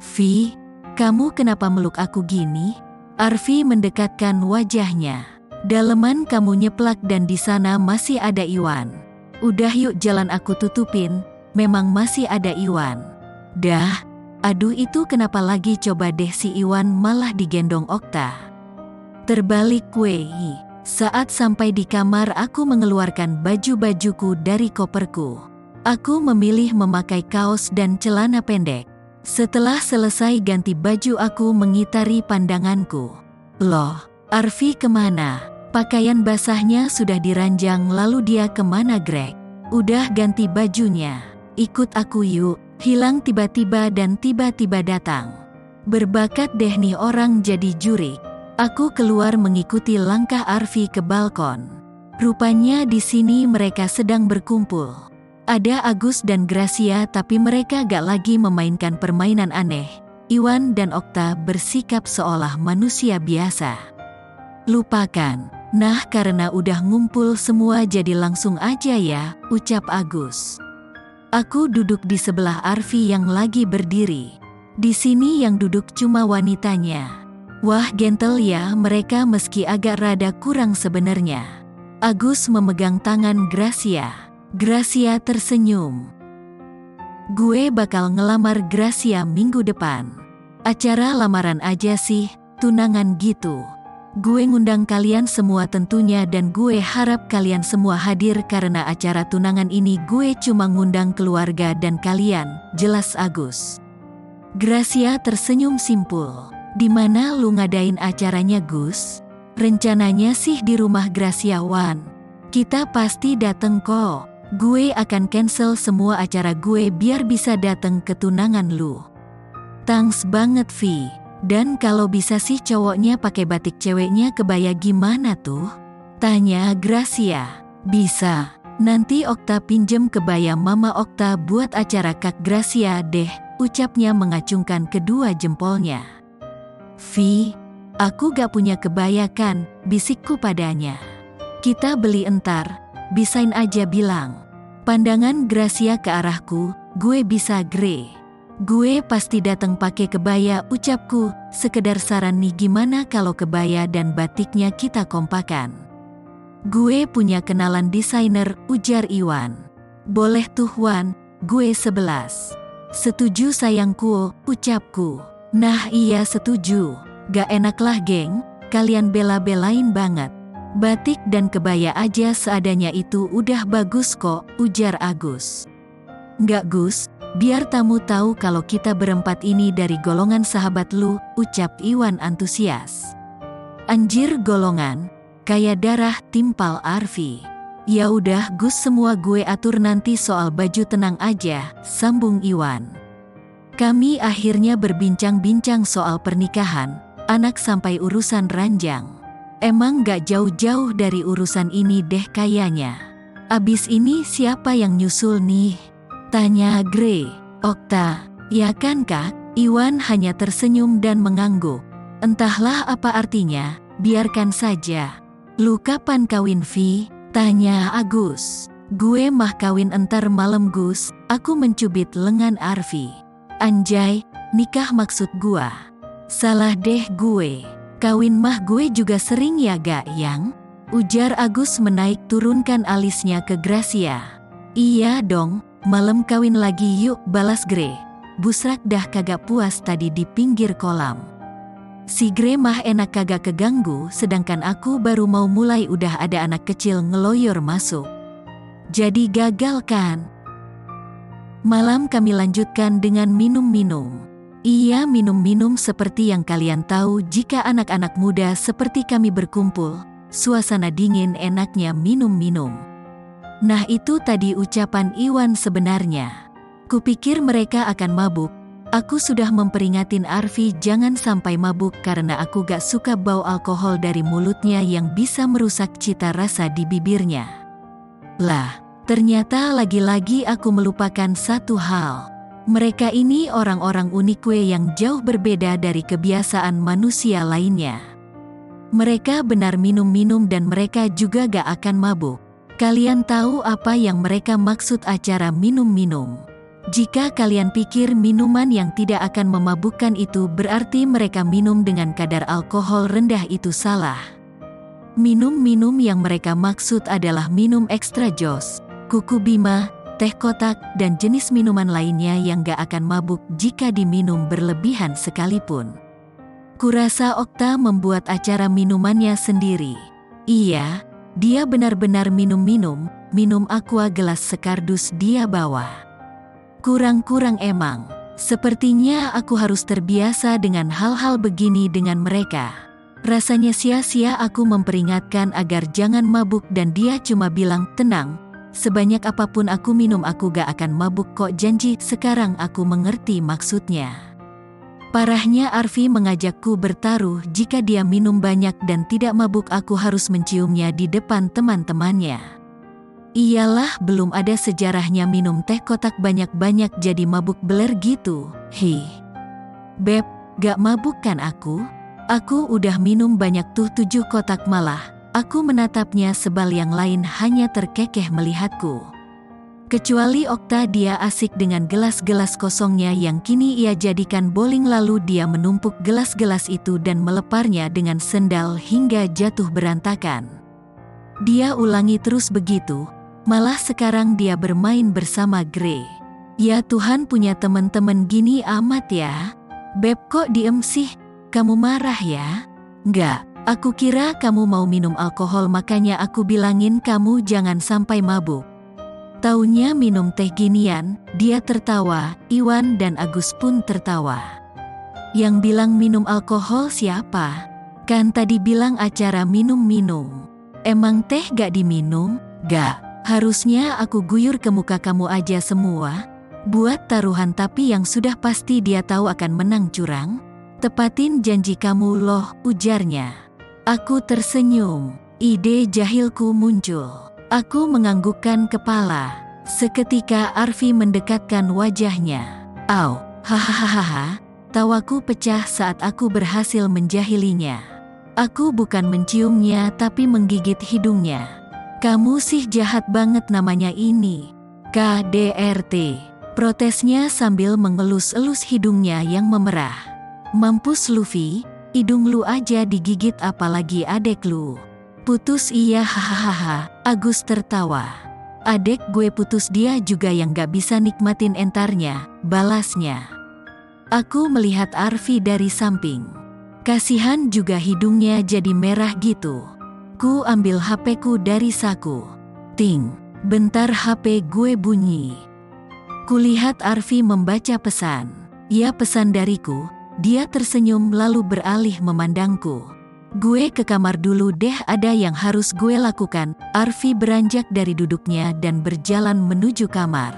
Vi, kamu kenapa meluk aku gini? Arfi mendekatkan wajahnya. Daleman kamu nyeplak dan di sana masih ada Iwan. Udah yuk jalan, aku tutupin. Memang masih ada Iwan. Dah, aduh itu kenapa lagi, coba deh, si Iwan malah digendong Okta. Terbalik weh. Saat sampai di kamar, aku mengeluarkan baju-bajuku dari koperku. Aku memilih memakai kaos dan celana pendek. Setelah selesai ganti baju, aku mengitari pandanganku. Loh, Arfi kemana? Pakaian basahnya sudah diranjang, lalu dia kemana, Greg? Udah ganti bajunya. Ikut aku yuk. Hilang tiba-tiba dan tiba-tiba datang. Berbakat deh nih orang jadi juri. Aku keluar mengikuti langkah Arfi ke balkon. Rupanya di sini mereka sedang berkumpul. Ada Agus dan Gracia, tapi mereka gak lagi memainkan permainan aneh. Iwan dan Okta bersikap seolah manusia biasa. Lupakan. Nah, karena udah ngumpul semua, jadi langsung aja ya, ucap Agus. Aku duduk di sebelah Arfi yang lagi berdiri. Di sini yang duduk cuma wanitanya. Wah, gentle ya mereka, meski agak rada kurang sebenarnya. Agus memegang tangan Gracia. Gracia tersenyum. Gue bakal ngelamar Gracia minggu depan. Acara lamaran aja sih, tunangan gitu. Gue ngundang kalian semua tentunya, dan gue harap kalian semua hadir karena acara tunangan ini gue cuma ngundang keluarga dan kalian, jelas Agus. Gracia tersenyum simpul. Di mana lu ngadain acaranya, Gus? Rencananya sih di rumah Gracia, Wan. Kita pasti dateng kok. Gue akan cancel semua acara gue biar bisa dateng ke tunangan lu. Thanks banget, Vi. Dan kalau bisa sih cowoknya pakai batik, ceweknya kebaya gimana tuh? Tanya Gracia. Bisa. Nanti Okta pinjem kebaya Mama Okta buat acara Kak Gracia deh, ucapnya mengacungkan kedua jempolnya. Vi, aku gak punya kebaya kan, bisikku padanya. Kita beli entar, bisain aja, bilang. Pandangan Gracia ke arahku, gue bisa Gre. Gue pasti datang pakai kebaya, ucapku. Sekedar saran nih, gimana kalau kebaya dan batiknya kita kompakan? Gue punya kenalan desainer, ujar Iwan. Boleh tuh Wan, gue 11. Setuju sayangku, ucapku. Nah iya setuju. Gak enak lah geng, kalian bela-belain banget. Batik dan kebaya aja seadanya itu udah bagus kok, ujar Agus. Nggak Gus, biar tamu tahu kalau kita berempat ini dari golongan sahabat lu, ucap Iwan antusias. Anjir golongan, kayak darah, timpal Arfi. Ya udah Gus, semua gue atur nanti soal baju, tenang aja, sambung Iwan. Kami akhirnya berbincang-bincang soal pernikahan, anak sampai urusan ranjang. Emang gak jauh-jauh dari urusan ini deh kayaknya. Abis ini siapa yang nyusul nih? Tanya Gre. Okta, ya kan Kak? Iwan hanya tersenyum dan mengangguk. Entahlah apa artinya, biarkan saja. Lu kapan kawin Vi? Tanya Agus. Gue mah kawin entar malam Gus, aku mencubit lengan Arfi. Anjay, nikah maksud gua. Salah deh gue. Kawin mah gue juga sering ya gak yang? Ujar Agus menaik turunkan alisnya ke Gracia. Iya dong, malam kawin lagi yuk, balas Gre. Busrak dah kagak puas tadi di pinggir kolam. Si Gre mah enak kagak keganggu, sedangkan aku baru mau mulai udah ada anak kecil ngeloyor masuk. Jadi gagal kan? Malam kami lanjutkan dengan minum-minum. Iya, minum-minum seperti yang kalian tahu jika anak-anak muda seperti kami berkumpul. suasana dingin enaknya minum-minum. Nah itu tadi ucapan Iwan sebenarnya. Kupikir mereka akan mabuk. Aku sudah memperingatin Arfi jangan sampai mabuk karena aku gak suka bau alkohol dari mulutnya yang bisa merusak cita rasa di bibirnya. Lah, ternyata lagi-lagi aku melupakan satu hal. Mereka ini orang-orang unikwe yang jauh berbeda dari kebiasaan manusia lainnya. Mereka benar minum-minum dan mereka juga gak akan mabuk. Kalian tahu apa yang mereka maksud acara minum-minum? Jika kalian pikir minuman yang tidak akan memabukkan itu berarti mereka minum dengan kadar alkohol rendah, itu salah. Minum-minum yang mereka maksud adalah minum extra jos, kuku bima, teh kotak, dan jenis minuman lainnya yang gak akan mabuk jika diminum berlebihan sekalipun. Kurasa Okta membuat acara minumannya sendiri. Iya, dia benar-benar minum aqua gelas sekardus dia bawa. Kurang-kurang emang. Sepertinya aku harus terbiasa dengan hal-hal begini dengan mereka. Rasanya sia-sia aku memperingatkan agar jangan mabuk dan dia cuma bilang, tenang. Sebanyak apapun aku minum aku gak akan mabuk kok, janji. Sekarang aku mengerti maksudnya. Parahnya Arfi mengajakku bertaruh jika dia minum banyak dan tidak mabuk aku harus menciumnya di depan teman-temannya. Iyalah, belum ada sejarahnya minum teh kotak banyak-banyak jadi mabuk beler gitu. Beb, gak mabuk kan aku? Aku udah minum banyak tuh 7 kotak malah. Aku menatapnya sebal, yang lain hanya terkekeh melihatku. Kecuali Okta, dia asik dengan gelas-gelas kosongnya yang kini ia jadikan bowling, lalu dia menumpuk gelas-gelas itu dan meleparnya dengan sendal hingga jatuh berantakan. Dia ulangi terus begitu, malah sekarang dia bermain bersama Gray. Ya Tuhan, punya temen-temen gini amat ya. Beb, kok diem sih? Kamu marah ya? Enggak. Aku kira kamu mau minum alkohol, makanya aku bilangin kamu jangan sampai mabuk. Taunya minum teh ginian. Dia tertawa, Iwan dan Agus pun tertawa. Yang bilang minum alkohol siapa? Kan tadi bilang acara minum-minum. Emang teh gak diminum? Gak. Harusnya aku guyur ke muka kamu aja semua. Buat taruhan, tapi yang sudah pasti dia tahu akan menang curang. Tepatin janji kamu loh, ujarnya. Aku tersenyum. Ide jahilku muncul. Aku menganggukkan kepala. Seketika Arfi mendekatkan wajahnya. Au, hahaha. Tawaku pecah saat aku berhasil menjahilinya. Aku bukan menciumnya tapi menggigit hidungnya. Kamu sih jahat banget namanya ini. KDRT. Protesnya sambil mengelus-elus hidungnya yang memerah. Mampus Luffy. Hidung lu aja digigit apalagi adek lu. Putus iya, hahaha. Agus tertawa. Adek gue putus dia juga yang gak bisa nikmatin entarnya, balasnya. Aku melihat Arfi dari samping. Kasihan juga hidungnya jadi merah gitu. Ku ambil HP-ku dari saku. Ting, bentar HP gue bunyi. Kulihat Arfi membaca pesan. Ya, pesan dariku. Dia tersenyum lalu beralih memandangku. Gue ke kamar dulu deh, ada yang harus gue lakukan. Arfi beranjak dari duduknya dan berjalan menuju kamar.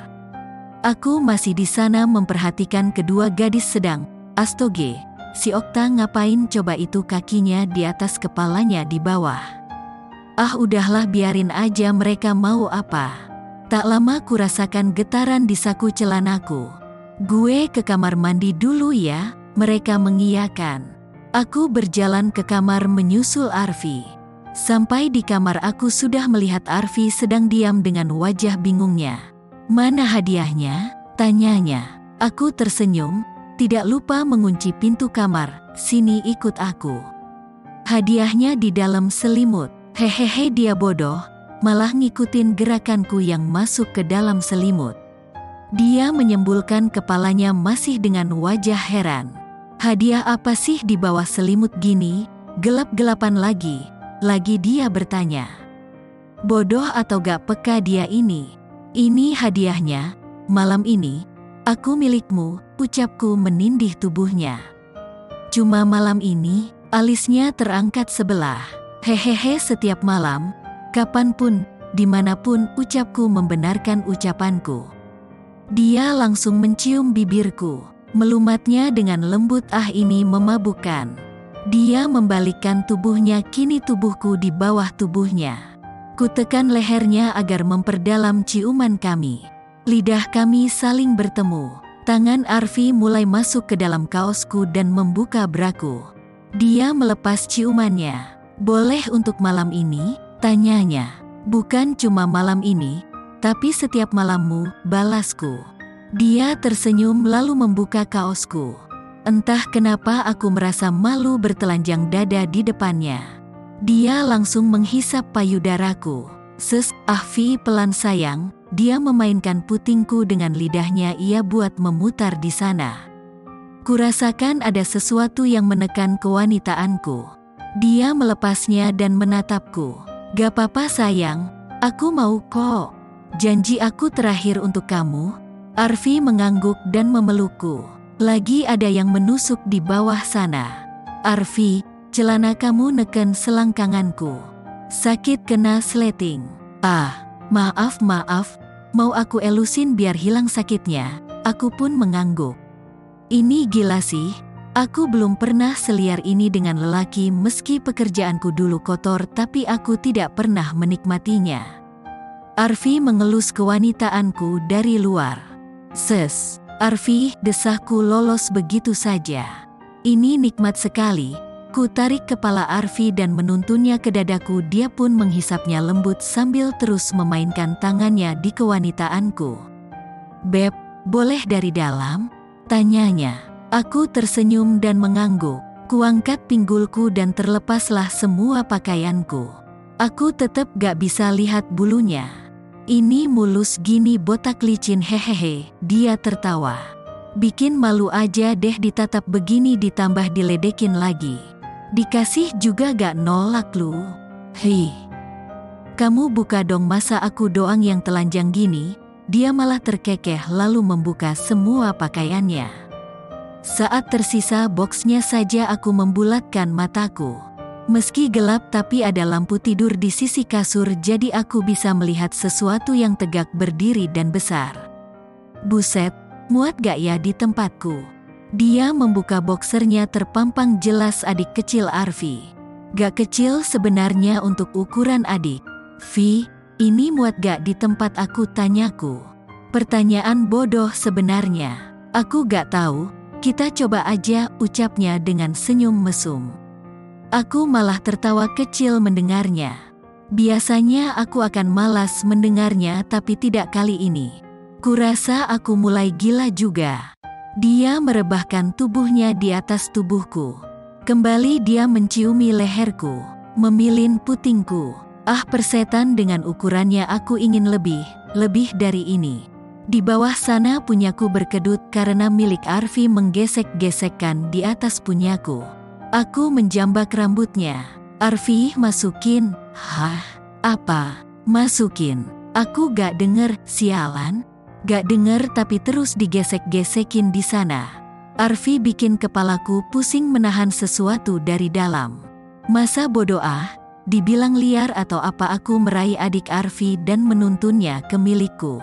Aku masih di sana memperhatikan kedua gadis sedang. Astoge, si Okta ngapain coba itu kakinya di atas kepalanya di bawah. Ah udahlah, biarin aja mereka mau apa. Tak lama kurasakan getaran di saku celanaku. Gue ke kamar mandi dulu ya. Mereka mengiyakan. Aku berjalan ke kamar menyusul Arfi. Sampai di kamar aku sudah melihat Arfi sedang diam dengan wajah bingungnya. Mana hadiahnya? Tanyanya. Aku tersenyum, tidak lupa mengunci pintu kamar. Sini ikut aku. Hadiahnya di dalam selimut. Hehehe, dia bodoh, malah ngikutin gerakanku yang masuk ke dalam selimut. Dia menyembulkan kepalanya masih dengan wajah heran. Hadiah apa sih di bawah selimut gini? Gelap-gelapan lagi dia bertanya. Bodoh atau gak peka dia ini? Ini hadiahnya, malam ini, aku milikmu, ucapku menindih tubuhnya. Cuma malam ini, alisnya terangkat sebelah. Hehehe, setiap malam, kapanpun, dimanapun, ucapku membenarkan ucapanku. Dia langsung mencium bibirku, melumatnya dengan lembut. Ini memabukkan. Dia membalikkan tubuhnya, kini tubuhku di bawah tubuhnya. Kutekan lehernya agar memperdalam ciuman kami. Lidah kami saling bertemu. Tangan Arfi mulai masuk ke dalam kaosku dan membuka braku. Dia melepas ciumannya. "Boleh untuk malam ini?" tanyanya. "Bukan cuma malam ini, tapi setiap malammu," balasku. Dia tersenyum lalu membuka kaosku. Entah kenapa aku merasa malu bertelanjang dada di depannya. Dia langsung menghisap payudaraku. "Fi, pelan sayang." Dia memainkan putingku dengan lidahnya. Ia buat memutar di sana. Kurasakan ada sesuatu yang menekan kewanitaanku. Dia melepasnya dan menatapku. "Gak apa-apa sayang, aku mau kok. Janji aku terakhir untuk kamu." Arfi mengangguk dan memelukku. "Lagi ada yang menusuk di bawah sana." "Arfi, celana kamu neken selangkanganku. Sakit kena sleting." Maaf, mau aku elusin biar hilang sakitnya." Aku pun mengangguk. Ini gila sih. Aku belum pernah seliar ini dengan lelaki. Meski pekerjaanku dulu kotor, tapi aku tidak pernah menikmatinya. Arfi mengelus kewanitaanku dari luar. Arfi," desahku lolos begitu saja. "Ini nikmat sekali." Ku tarik kepala Arfi dan menuntunnya ke dadaku. Dia pun menghisapnya lembut sambil terus memainkan tangannya di kewanitaanku. "Beb, boleh dari dalam?" tanyanya. Aku tersenyum dan mengangguk. Kuangkat pinggulku dan terlepaslah semua pakaianku. Aku tetap gak bisa lihat bulunya. "Ini mulus gini botak licin." "Hehehe," dia tertawa. "Bikin malu aja deh ditatap begini, ditambah diledekin lagi. Dikasih juga gak nolak lu." "Hei, kamu buka dong, masa aku doang yang telanjang gini?" Dia malah terkekeh lalu membuka semua pakaiannya. Saat tersisa boksnya saja aku membulatkan mataku. Meski gelap tapi ada lampu tidur di sisi kasur, jadi aku bisa melihat sesuatu yang tegak berdiri dan besar. "Buset, muat gak ya di tempatku?" Dia membuka boksernya, terpampang jelas adik kecil Arfi. "Gak kecil sebenarnya untuk ukuran adik." "Vi, ini muat gak di tempat aku?" tanyaku. Pertanyaan bodoh sebenarnya. "Aku gak tahu. Kita coba aja," ucapnya dengan senyum mesum. Aku malah tertawa kecil mendengarnya. Biasanya aku akan malas mendengarnya, tapi tidak kali ini. Kurasa aku mulai gila juga. Dia merebahkan tubuhnya di atas tubuhku. Kembali dia menciumi leherku, memilin putingku. Persetan, dengan ukurannya aku ingin lebih dari ini. Di bawah sana punyaku berkedut karena milik Arfi menggesek-gesekkan di atas punyaku. Aku menjambak rambutnya. "Arfi, masukin." "Hah? Apa? Masukin?" Aku gak denger. Sialan. Gak denger tapi terus digesek-gesekin di sana. Arfi bikin kepalaku pusing menahan sesuatu dari dalam. Masa bodoh dibilang liar atau apa, aku meraih adik Arfi dan menuntunnya ke milikku.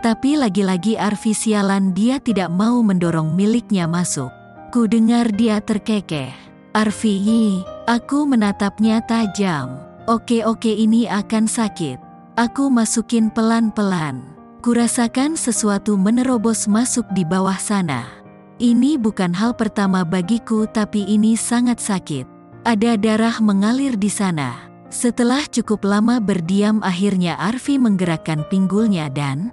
Tapi lagi-lagi Arfi sialan, dia tidak mau mendorong miliknya masuk. Ku dengar dia terkekeh. "Arfi," aku menatapnya tajam. Oke, ini akan sakit." Aku masukin pelan-pelan. Kurasakan sesuatu menerobos masuk di bawah sana. Ini bukan hal pertama bagiku, tapi ini sangat sakit. Ada darah mengalir di sana. Setelah cukup lama berdiam, akhirnya Arfi menggerakkan pinggulnya dan